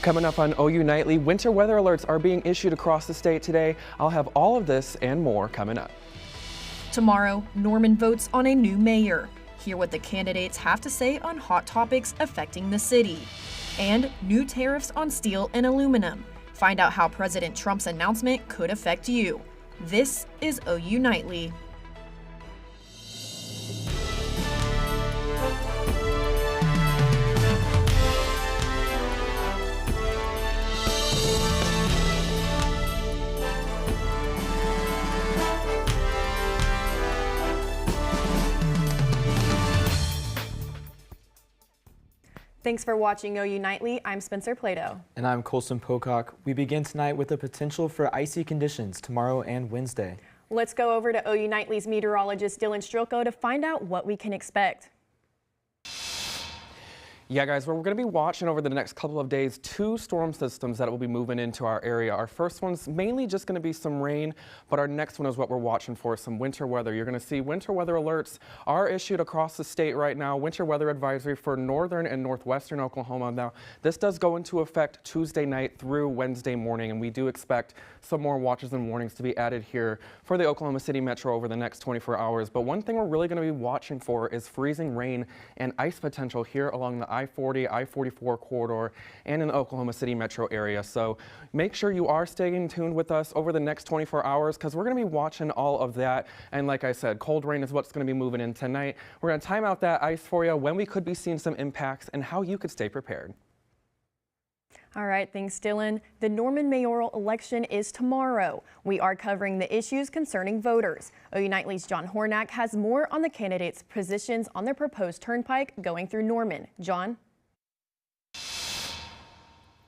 Coming up on OU Nightly, winter weather alerts are being issued across the state today. I'll have all of this and more coming up. Tomorrow, Norman votes on a new mayor. Hear what the candidates have to say on hot topics affecting the city. And new tariffs on steel and aluminum. Find out how President Trump's announcement could affect you. This is OU Nightly. Thanks for watching OU Nightly. I'm Spencer Plato. And I'm Colson Pocock. We begin tonight with the potential for icy conditions tomorrow and Wednesday. Let's go over to OU Nightly's meteorologist Dylan Strelko to find out what we can expect. Yeah, guys, we're going to be watching over the next couple of days 2 storm systems that will be moving into our area. Our first one's mainly just going to be some rain, but our next one is what we're watching for, some winter weather. You're going to see winter weather alerts are issued across the state right now. Winter weather advisory for northern and northwestern Oklahoma. Now, this does go into effect Tuesday night through Wednesday morning, and we do expect some more watches and warnings to be added here for the Oklahoma City Metro over the next 24 hours. But one thing we're really going to be watching for is freezing rain and ice potential here along the I-40, I-44 corridor and in the Oklahoma City metro area. So make sure you are staying tuned with us over the next 24 hours because we're going to be watching all of that. And like I said, cold rain is what's going to be moving in tonight. We're going to time out that ice for you, when we could be seeing some impacts and how you could stay prepared. All right, thanks, Dylan. The Norman mayoral election is tomorrow. We are covering the issues concerning voters. OU Nightly's John Hornack has more on the candidates' positions on their proposed turnpike going through Norman. John?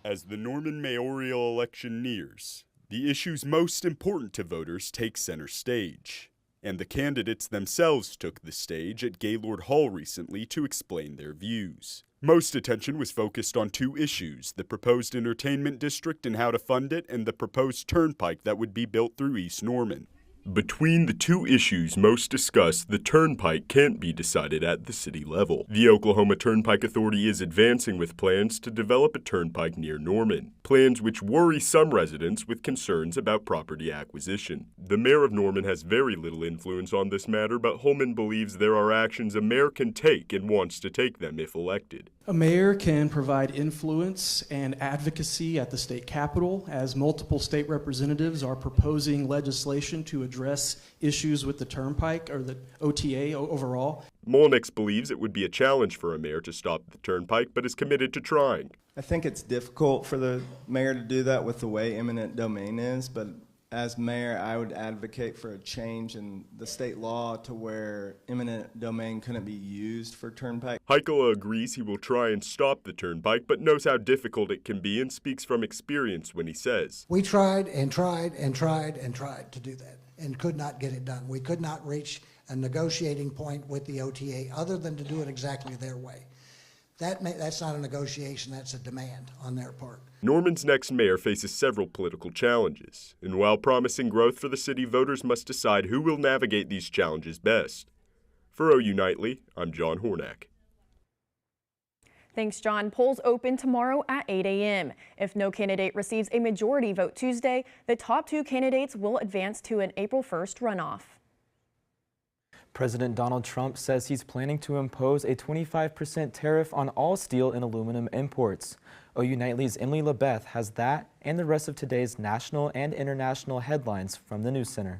As the Norman mayoral election nears, the issues most important to voters take center stage. And the candidates themselves took the stage at Gaylord Hall recently to explain their views. Most attention was focused on 2 issues, the proposed entertainment district and how to fund it, and the proposed turnpike that would be built through East Norman. Between the 2 issues most discussed, the turnpike can't be decided at the city level. The Oklahoma Turnpike Authority is advancing with plans to develop a turnpike near Norman, plans which worry some residents with concerns about property acquisition. The mayor of Norman has very little influence on this matter, but Holman believes there are actions a mayor can take and wants to take them if elected. A mayor can provide influence and advocacy at the state capitol, as multiple state representatives are proposing legislation to address issues with the turnpike or the OTA overall. Molnix believes it would be a challenge for a mayor to stop the turnpike, but is committed to trying. I think it's difficult for the mayor to do that with the way eminent domain is, but as mayor, I would advocate for a change in the state law to where eminent domain couldn't be used for turnpike. Heikkila agrees he will try and stop the turnpike, but knows how difficult it can be and speaks from experience when he says, "We tried and tried and tried and tried to do that and could not get it done. We could not reach a negotiating point with the OTA other than to do it exactly their way. That's not a negotiation, that's a demand on their part." Norman's next mayor faces several political challenges, and while promising growth for the city, voters must decide who will navigate these challenges best. For OU Nightly, I'm John Hornack. Thanks, John. Polls open tomorrow at 8 a.m. If no candidate receives a majority vote Tuesday, the top 2 candidates will advance to an April 1st runoff. President Donald Trump says he's planning to impose a 25% tariff on all steel and aluminum imports. OU Nightly's Emily LaBeth has that and the rest of today's national and international headlines from the News Center.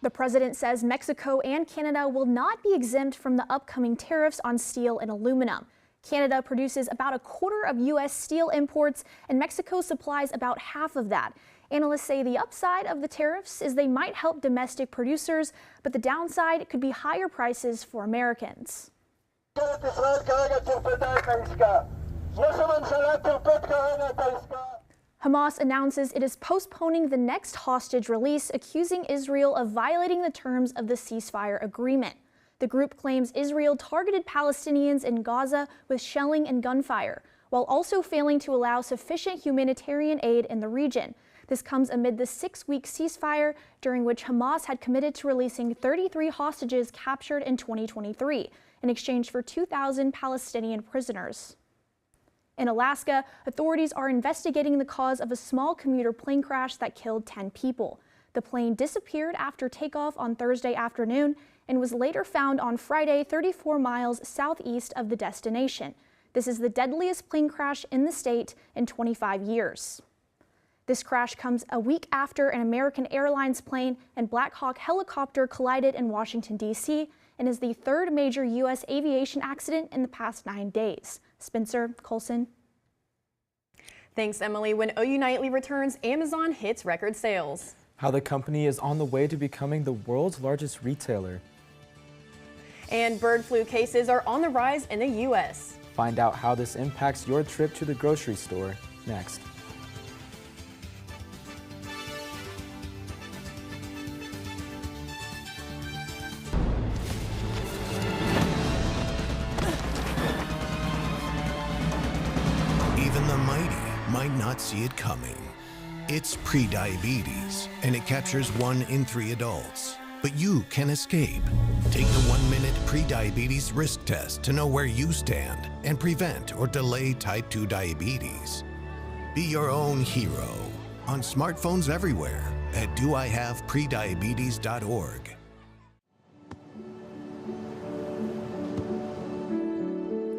The president says Mexico and Canada will not be exempt from the upcoming tariffs on steel and aluminum. Canada produces about a quarter of U.S. steel imports, and Mexico supplies about half of that. Analysts say the upside of the tariffs is they might help domestic producers, but the downside could be higher prices for Americans. Hamas announces it is postponing the next hostage release, accusing Israel of violating the terms of the ceasefire agreement. The group claims Israel targeted Palestinians in Gaza with shelling and gunfire, while also failing to allow sufficient humanitarian aid in the region. This comes amid the 6-week ceasefire, during which Hamas had committed to releasing 33 hostages captured in 2023 in exchange for 2,000 Palestinian prisoners. In Alaska, authorities are investigating the cause of a small commuter plane crash that killed 10 people. The plane disappeared after takeoff on Thursday afternoon and was later found on Friday 34 miles southeast of the destination. This is the deadliest plane crash in the state in 25 years. This crash comes a week after an American Airlines plane and Black Hawk helicopter collided in Washington, D.C., and is the third major U.S. aviation accident in the past 9 days. Spencer, Colson. Thanks, Emily. When OU Nightly returns, Amazon hits record sales. How the company is on the way to becoming the world's largest retailer. And bird flu cases are on the rise in the U.S. Find out how this impacts your trip to the grocery store next. Even the mighty might not see it coming. It's prediabetes, and it captures 1 in 3 adults. But you can escape. Take the 1-minute prediabetes risk test to know where you stand and prevent or delay type 2 diabetes. Be your own hero on smartphones everywhere at doihaveprediabetes.org.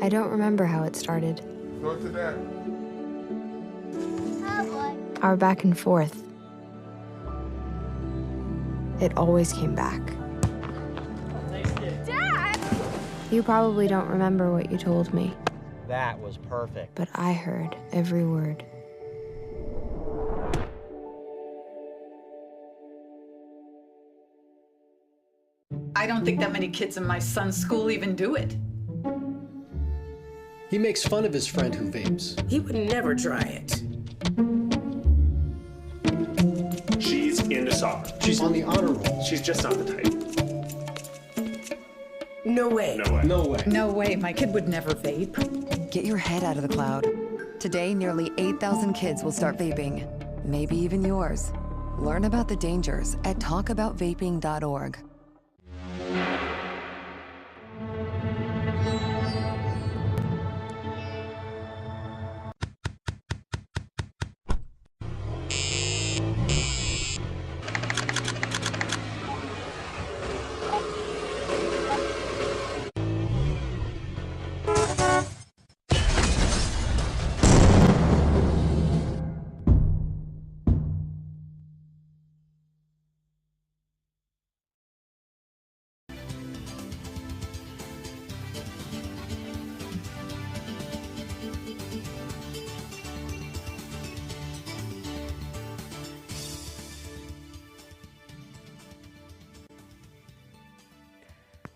I don't remember how it started. Go to that. Our back and forth. It always came back. Dad! You probably don't remember what you told me, That was perfect. but I heard every word. I don't think that many kids in my son's school even do it. He makes fun of his friend who vapes. He would never try it. She's into soccer. She's on the honor roll. She's just not the type. No way. No way. No way. No way, my kid would never vape. Get your head out of the cloud. Today, nearly 8,000 kids will start vaping. Maybe even yours. Learn about the dangers at talkaboutvaping.org.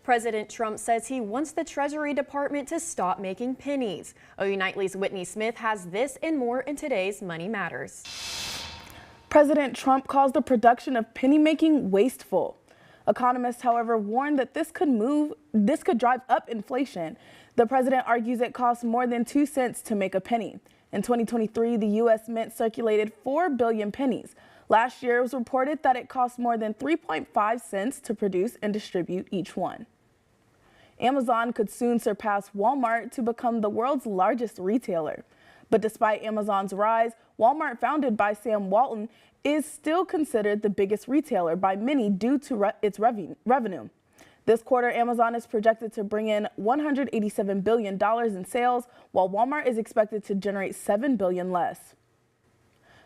President Trump says he wants the Treasury Department to stop making pennies. OU Nightly's Whitney Smith has this and more in today's Money Matters. President Trump calls the production of penny making wasteful. Economists, however, warn that this could drive up inflation. The president argues it costs more than 2 cents to make a penny. In 2023, the U.S. Mint circulated 4 billion pennies. Last year, it was reported that it cost more than 3.5 cents to produce and distribute each one. Amazon could soon surpass Walmart to become the world's largest retailer. But despite Amazon's rise, Walmart, founded by Sam Walton, is still considered the biggest retailer by many due to its revenue. This quarter, Amazon is projected to bring in $187 billion in sales, while Walmart is expected to generate $7 billion less.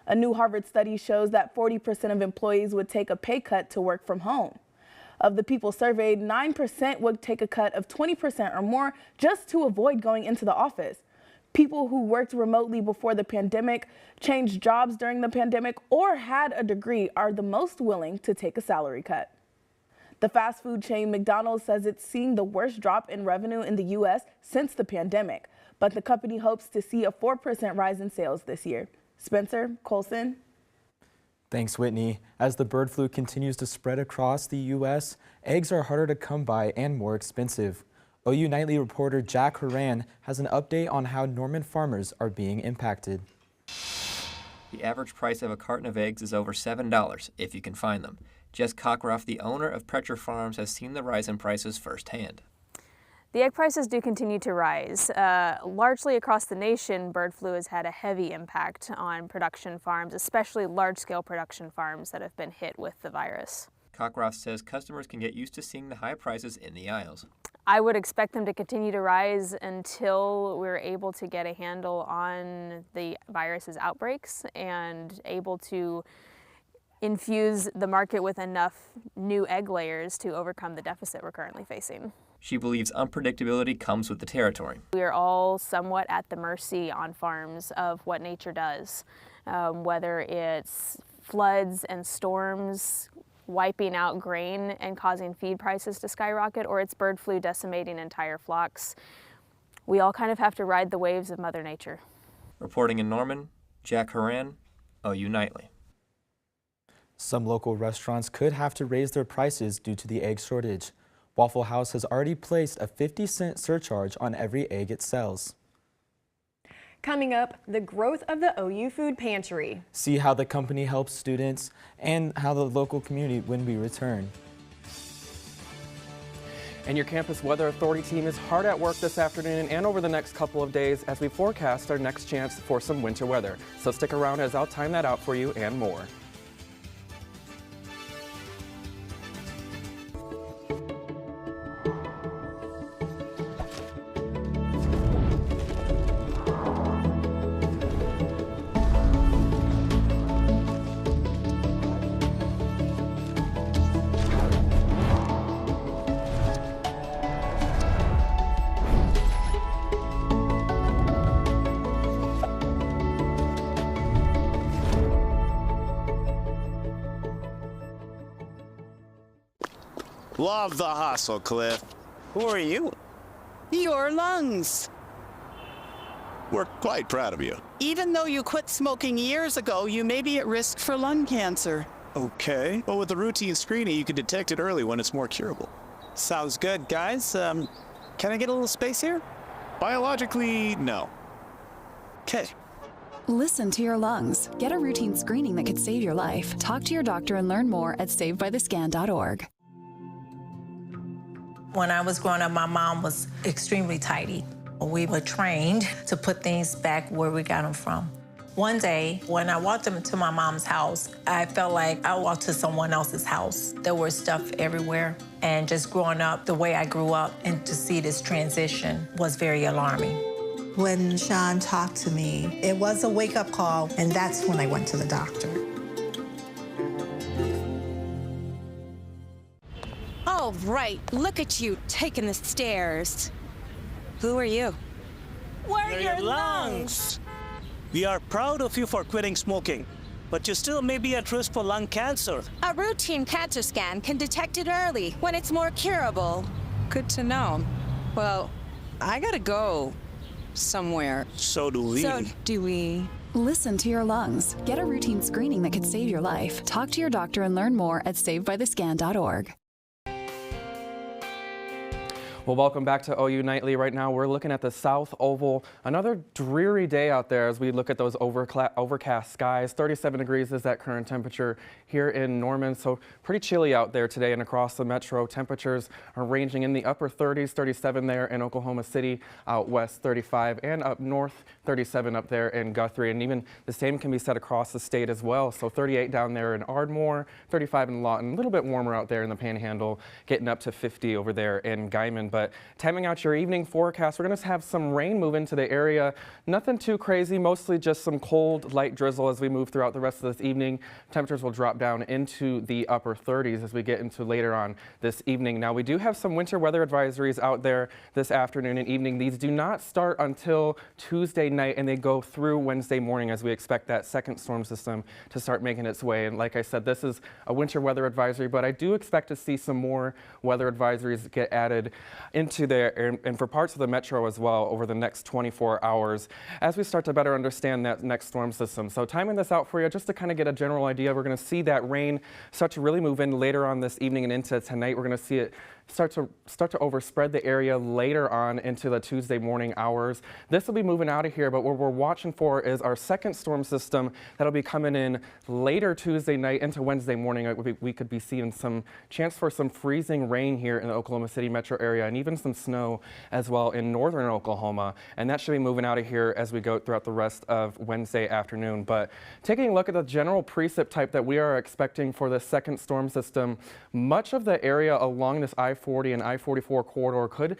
A new Harvard study shows that 40% of employees would take a pay cut to work from home. Of the people surveyed, 9% would take a cut of 20% or more just to avoid going into the office. People who worked remotely before the pandemic, changed jobs during the pandemic, or had a degree are the most willing to take a salary cut. The fast food chain McDonald's says it's seeing the worst drop in revenue in the U.S. since the pandemic, but the company hopes to see a 4% rise in sales this year. Spencer, Colson. Thanks, Whitney. As the bird flu continues to spread across the U.S., eggs are harder to come by and more expensive. OU Nightly reporter Jack Horan has an update on how Norman farmers are being impacted. The average price of a carton of eggs is over $7, if you can find them. Jess Cockruff, the owner of Pretcher Farms, has seen the rise in prices firsthand. The egg prices do continue to rise. Largely across the nation, bird flu has had a heavy impact on production farms, especially large-scale production farms that have been hit with the virus. Cockroft says customers can get used to seeing the high prices in the aisles. I would expect them to continue to rise until we're able to get a handle on the virus's outbreaks and able to infuse the market with enough new egg layers to overcome the deficit we're currently facing. She believes unpredictability comes with the territory. We are all somewhat at the mercy on farms of what nature does, whether it's floods and storms wiping out grain and causing feed prices to skyrocket, or it's bird flu decimating entire flocks. We all kind of have to ride the waves of Mother Nature. Reporting in Norman, Jack Horan, OU Nightly. Some local restaurants could have to raise their prices due to the egg shortage. Waffle House has already placed a 50-cent surcharge on every egg it sells. Coming up, the growth of the OU Food Pantry. See how the company helps students and how the local community when we return. And your Campus Weather Authority team is hard at work this afternoon and over the next couple of days as we forecast our next chance for some winter weather. So stick around as I'll time that out for you and more. Love the hustle, Cliff. Who are you? Your lungs. We're quite proud of you. Even though you quit smoking years ago, you may be at risk for lung cancer. Okay. Well, with the routine screening, you can detect it early when it's more curable. Sounds good, guys. Can I get a little space here? Biologically, no. Okay. Listen to your lungs. Get a routine screening that could save your life. Talk to your doctor and learn more at savedbythescan.org. When I was growing up, my mom was extremely tidy. We were trained to put things back where we got them from. One day, when I walked into my mom's house, I felt like I walked to someone else's house. There was stuff everywhere. And just growing up the way I grew up and to see this transition was very alarming. When Sean talked to me, it was a wake-up call, and that's when I went to the doctor. Oh, right. Look at you taking the stairs. Who are you? We're your lungs. We are proud of you for quitting smoking, but you still may be at risk for lung cancer. A routine cancer scan can detect it early when it's more curable. Good to know. Well, I gotta go somewhere. So do we. Listen to your lungs. Get a routine screening that could save your life. Talk to your doctor and learn more at savedbythescan.org. Well, welcome back to OU Nightly. Right now, we're looking at the South Oval. Another dreary day out there as we look at those overcast skies. 37 degrees is that current temperature here in Norman. So pretty chilly out there today and across the metro. Temperatures are ranging in the upper 30s, 37 there in Oklahoma City, out west 35, and up north 37 up there in Guthrie. And even the same can be said across the state as well. So 38 down there in Ardmore, 35 in Lawton, a little bit warmer out there in the Panhandle, getting up to 50 over there in Guyman. But timing out your evening forecast, we're going to have some rain move into the area. Nothing too crazy, mostly just some cold, light drizzle as we move throughout the rest of this evening. Temperatures will drop down into the upper 30s as we get into later on this evening. Now, we do have some winter weather advisories out there this afternoon and evening. These do not start until Tuesday night, and they go through Wednesday morning as we expect that second storm system to start making its way. And like I said, this is a winter weather advisory, but I do expect to see some more weather advisories get added into there and for parts of the metro as well over the next 24 hours as we start to better understand that next storm system. So timing this out for you just to kind of get a general idea. We're going to see that rain start to really move in later on this evening and into tonight. We're going to see it start to overspread the area later on into the Tuesday morning hours. This will be moving out of here, but what we're watching for is our second storm system that'll be coming in later Tuesday night into Wednesday morning. We could be seeing some chance for some freezing rain here in the Oklahoma City metro area and even some snow as well in northern Oklahoma. And that should be moving out of here as we go throughout the rest of Wednesday afternoon. But taking a look at the general precip type that we are expecting for the second storm system, much of the area along this I-40 and I-44 corridor could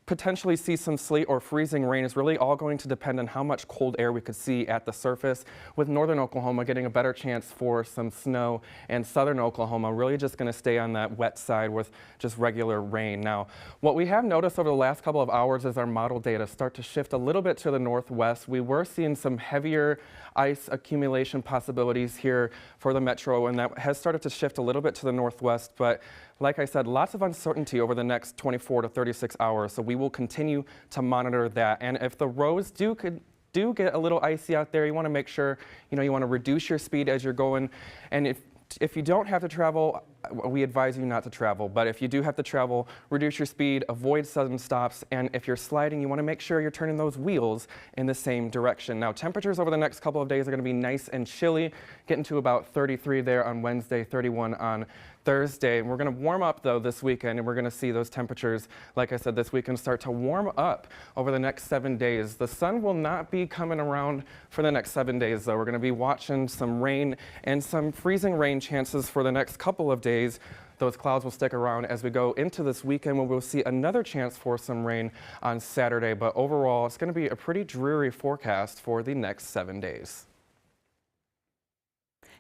potentially see some sleet or freezing rain. Is really all going to depend on how much cold air we could see at the surface, with northern Oklahoma getting a better chance for some snow, and southern Oklahoma really just going to stay on that wet side with just regular rain. Now, what we have noticed over the last couple of hours is our model data start to shift a little bit to the northwest. We were seeing some heavier ice accumulation possibilities here for the metro, and that has started to shift a little bit to the northwest, but like I said, lots of uncertainty over the next 24 to 36 hours, so we will continue to monitor that. And if the roads do get a little icy out there, you want to make sure, you want to reduce your speed as you're going. And if you don't have to travel, we advise you not to travel. But if you do have to travel, reduce your speed, avoid sudden stops, and if you're sliding, you want to make sure you're turning those wheels in the same direction. Now, temperatures over the next couple of days are going to be nice and chilly, getting to about 33 there on Wednesday, 31 on Thursday. And we're going to warm up though this weekend, and we're going to see those temperatures, like I said, this weekend start to warm up over the next 7 days. The sun will not be coming around for the next 7 days though. We're going to be watching some rain and some freezing rain chances for the next couple of days. Those clouds will stick around as we go into this weekend, when we'll see another chance for some rain on Saturday. But overall, it's going to be a pretty dreary forecast for the next 7 days.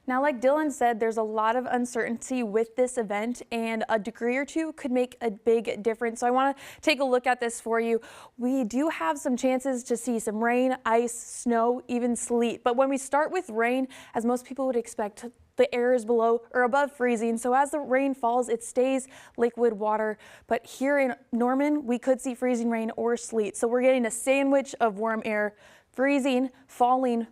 Now, like Dylan said, there's a lot of uncertainty with this event, and a degree or two could make a big difference. So I want to take a look at this for you. We do have some chances to see some rain, ice, snow, even sleet. But when we start with rain, as most people would expect, the air is below or above freezing. So as the rain falls, it stays liquid water. But here in Norman, we could see freezing rain or sleet. So we're getting a sandwich of warm air, freezing, falling,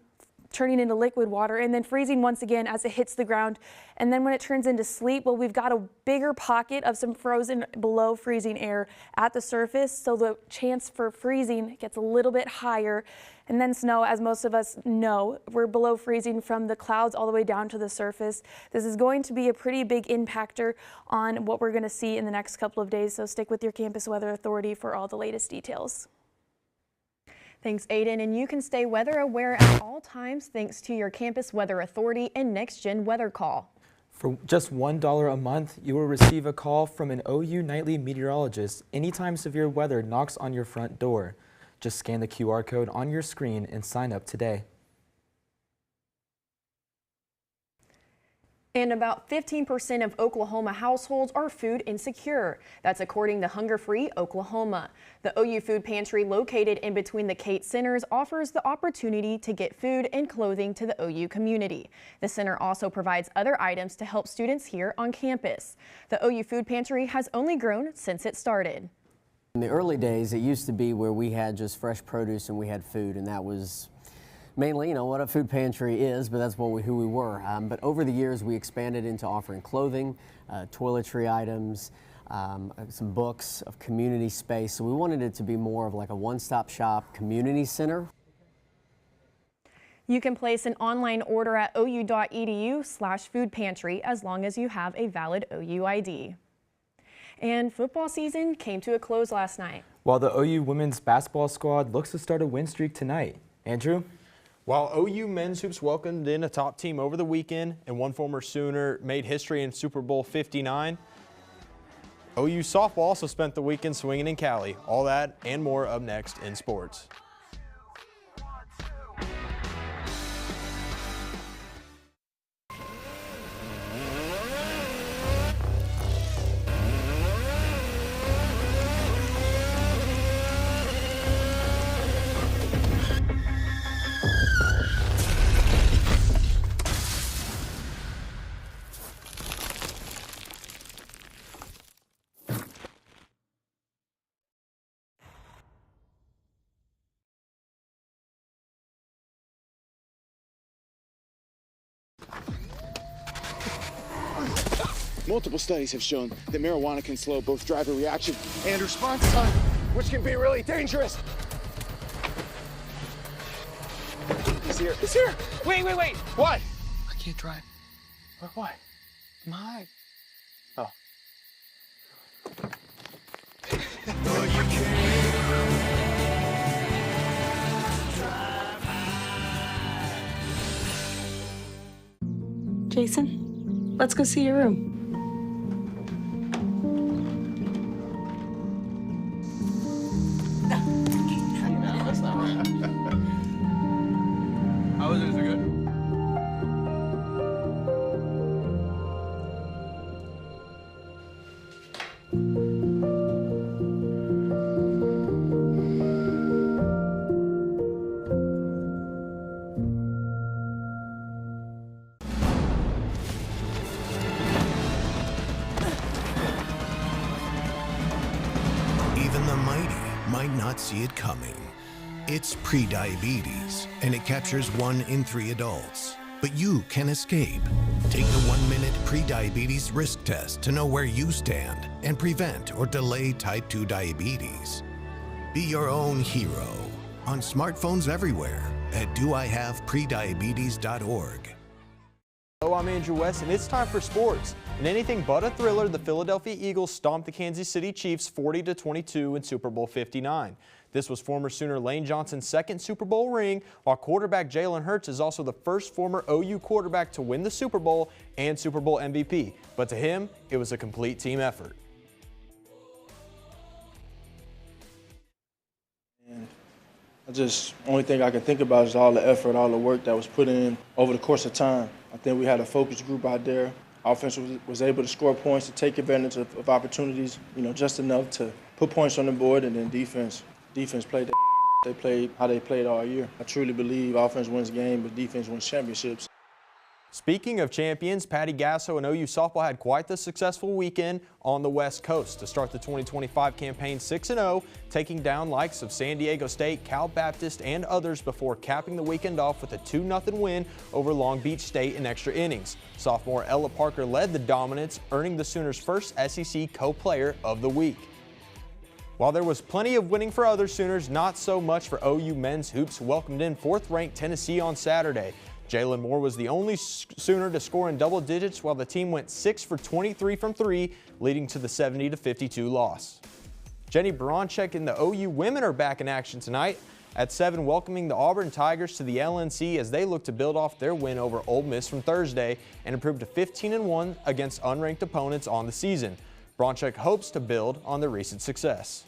turning into liquid water, and then freezing once again as it hits the ground. And then when it turns into sleet, well, we've got a bigger pocket of some frozen below freezing air at the surface, so the chance for freezing gets a little bit higher. And then snow, as most of us know, we're below freezing from the clouds all the way down to the surface. This is going to be a pretty big impactor on what we're going to see in the next couple of days, so stick with your Campus Weather Authority for all the latest details. Thanks, Aiden, and you can stay weather aware at all times thanks to your Campus Weather Authority and Next Gen Weather Call. For just $1 a month, you will receive a call from an OU nightly meteorologist anytime severe weather knocks on your front door. Just scan the QR code on your screen and sign up today. And about 15% of Oklahoma households are food insecure. That's according to Hunger Free Oklahoma. The OU Food Pantry, located in between the Kate Centers, offers the opportunity to get food and clothing to the OU community. The center also provides other items to help students here on campus. The OU Food Pantry has only grown since it started. In the early days, it used to be where we had just fresh produce and we had food, and that was mainly, what a food pantry is, but that's who we were. But over the years, we expanded into offering clothing, toiletry items, some books, of community space. So we wanted it to be more of like a one-stop shop community center. You can place an online order at ou.edu/foodpantry as long as you have a valid OU ID. And football season came to a close last night. While the OU women's basketball squad looks to start a win streak tonight. Andrew? While OU men's hoops welcomed in a top team over the weekend and one former Sooner made history in Super Bowl 59, OU softball also spent the weekend swinging in Cali. All that and more up next in sports. Multiple studies have shown that marijuana can slow both driver reaction and response time, which can be really dangerous. He's here. He's here. Wait. What? I can't drive. Why? My. Oh. Jason, let's go see your room. That's not right. How was it? Is it good? Even the mighty might not see it coming. It's prediabetes, and it captures 1 in 3 adults. But you can escape. Take the 1-minute prediabetes risk test to know where you stand and prevent or delay type 2 diabetes. Be your own hero on smartphones everywhere at doihaveprediabetes.org. Hello, I'm Andrew West, and it's time for sports. In anything but a thriller, the Philadelphia Eagles stomped the Kansas City Chiefs 40-22 in Super Bowl 59. This was former Sooner Lane Johnson's second Super Bowl ring, while quarterback Jalen Hurts is also the first former OU quarterback to win the Super Bowl and Super Bowl MVP. But to him, it was a complete team effort. Only thing I can think about is all the effort, all the work that was put in over the course of time. I think we had a focus group out there. Offense was able to score points, to take advantage of opportunities, just enough to put points on the board, and then defense played they played how they played all year. I truly believe offense wins games, but defense wins championships. Speaking of champions, Patty Gasso and OU softball had quite the successful weekend on the West Coast to start the 2025 campaign 6-0, taking down likes of San Diego State, Cal Baptist, and others before capping the weekend off with a 2-0 win over Long Beach State in extra innings. Sophomore Ella Parker led the dominance, earning the Sooners' first SEC Co-Player of the Week. While there was plenty of winning for other Sooners, not so much for OU men's hoops, who welcomed in 4th-ranked Tennessee on Saturday. Jalen Moore was the only Sooner to score in double digits, while the team went 6 for 23 from 3, leading to the 70-52 loss. Jenny Baranczyk and the OU women are back in action tonight at 7, welcoming the Auburn Tigers to the LNC as they look to build off their win over Ole Miss from Thursday and improve to 15-1 against unranked opponents on the season. Baranczyk hopes to build on their recent success.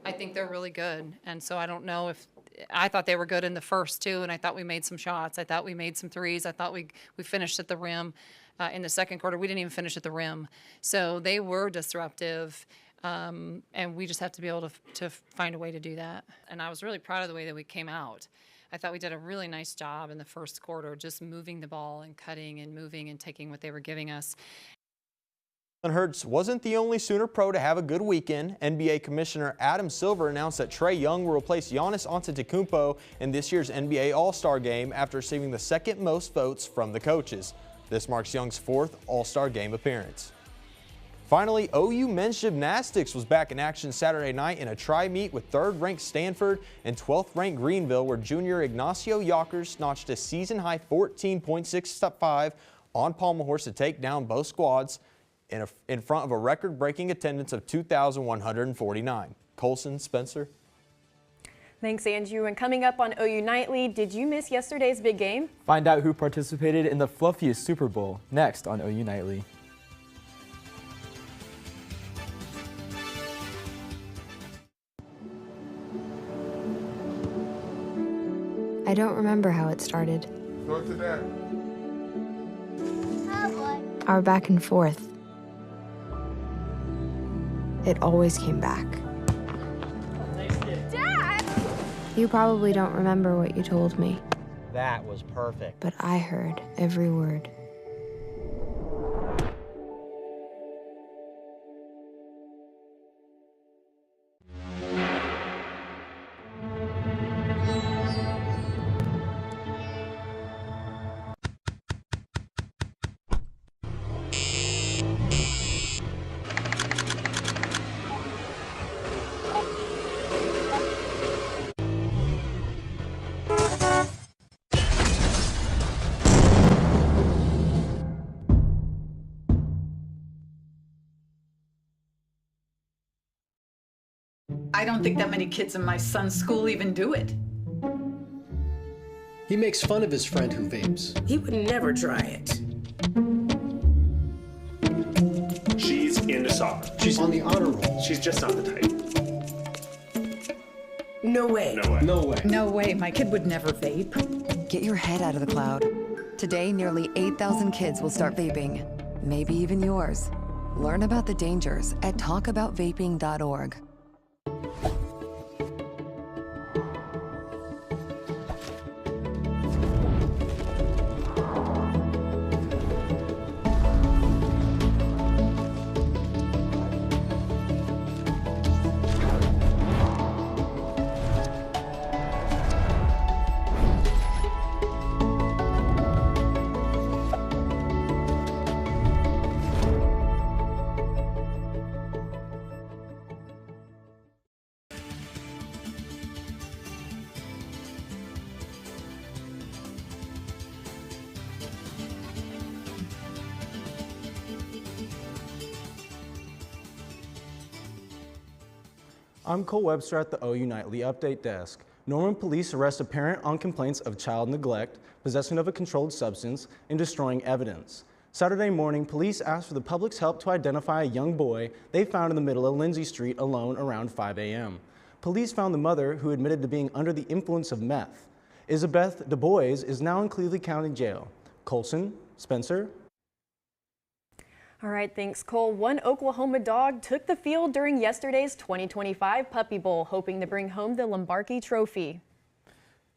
I think they're really good, and so I don't know if I thought they were good in the first two, and I thought we made some shots. I thought we made some threes. I thought we finished at the rim. In the second quarter, we didn't even finish at the rim. So they were disruptive, and we just have to be able to find a way to do that. And I was really proud of the way that we came out. I thought we did a really nice job in the first quarter, just moving the ball and cutting and moving and taking what they were giving us. Hurts wasn't the only Sooner pro to have a good weekend. NBA Commissioner Adam Silver announced that Trae Young will replace Giannis Antetokounmpo in this year's NBA All-Star game after receiving the second most votes from the coaches. This marks Young's 4th All-Star game appearance. Finally, OU men's gymnastics was back in action Saturday night in a tri-meet with 3rd-ranked Stanford and 12th-ranked Greenville, where junior Ignacio Yockers notched a season-high 14.65 on pommel horse to take down both squads in front of a record-breaking attendance of 2,149. Colson, Spencer. Thanks, Andrew. And coming up on OU Nightly, did you miss yesterday's big game? Find out who participated in the fluffiest Super Bowl next on OU Nightly. I don't remember how it started. Go to that. Our back and forth. It always came back. Dad! You probably don't remember what you told me, That was perfect. but I heard every word. I don't think that many kids in my son's school even do it. He makes fun of his friend who vapes. He would never try it. She's into soccer. She's on the honor roll. She's just not the type. No way. No way. No way. No way, my kid would never vape. Get your head out of the cloud. Today, nearly 8,000 kids will start vaping. Maybe even yours. Learn about the dangers at talkaboutvaping.org. I'm Cole Webster at the OU Nightly Update Desk. Norman police arrest a parent on complaints of child neglect, possession of a controlled substance, and destroying evidence. Saturday morning, police asked for the public's help to identify a young boy they found in the middle of Lindsay Street alone around 5 a.m. Police found the mother, who admitted to being under the influence of meth. Isabeth Du Bois is now in Cleveland County Jail. Colson, Spencer. All right, thanks, Cole. One Oklahoma dog took the field during yesterday's 2025 Puppy Bowl, hoping to bring home the Lombardi Trophy.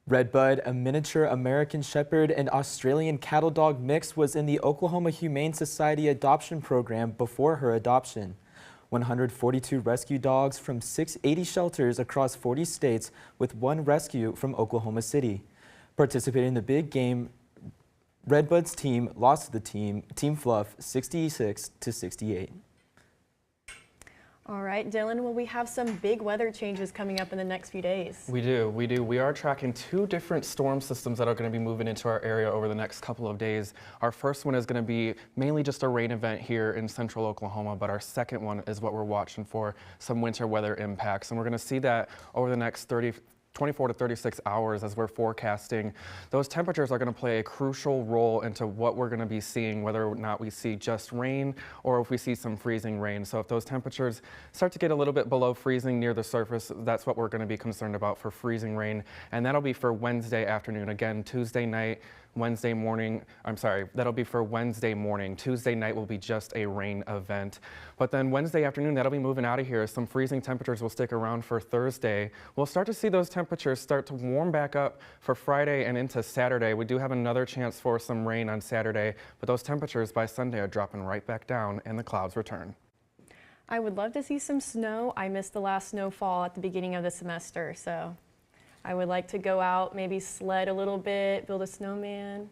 Redbud, a miniature American Shepherd and Australian cattle dog mix, was in the Oklahoma Humane Society adoption program before her adoption. 142 rescue dogs from 680 shelters across 40 states, with one rescue from Oklahoma City. Participating in the big game, Redbud's team lost to the Team Fluff 66-68. All right, Dylan, well, we have some big weather changes coming up in the next few days. We do. We are tracking two different storm systems that are going to be moving into our area over the next couple of days. Our first one is going to be mainly just a rain event here in central Oklahoma, but our second one is what we're watching for, some winter weather impacts. And we're going to see that over the next 24 to 36 hours as we're forecasting. Those temperatures are going to play a crucial role into what we're going to be seeing, whether or not we see just rain or if we see some freezing rain. So if those temperatures start to get a little bit below freezing near the surface, that's what we're going to be concerned about for freezing rain. And that'll be for Wednesday afternoon. Again, Tuesday night, Wednesday morning, that'll be for Wednesday morning. Tuesday night will be just a rain event. But then Wednesday afternoon, that'll be moving out of here. Some freezing temperatures will stick around for Thursday. We'll start to see those temperatures start to warm back up for Friday and into Saturday. We do have another chance for some rain on Saturday, but those temperatures by Sunday are dropping right back down and the clouds return. I would love to see some snow. I missed the last snowfall at the beginning of the semester, so I would like to go out, maybe sled a little bit, build a snowman.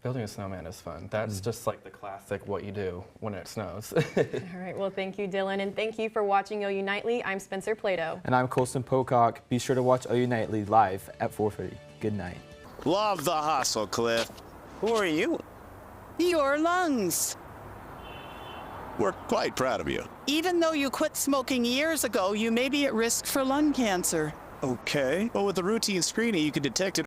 Building a snowman is fun. That's just like the classic what you do when it snows. All right, well, thank you, Dylan, and thank you for watching OU Nightly. I'm Spencer Plato. And I'm Colson Pocock. Be sure to watch OU Nightly live at 4:30. Good night. Love the hustle, Cliff. Who are you? Your lungs. We're quite proud of you. Even though you quit smoking years ago, you may be at risk for lung cancer. Okay. Well, with the routine screening, you can detect it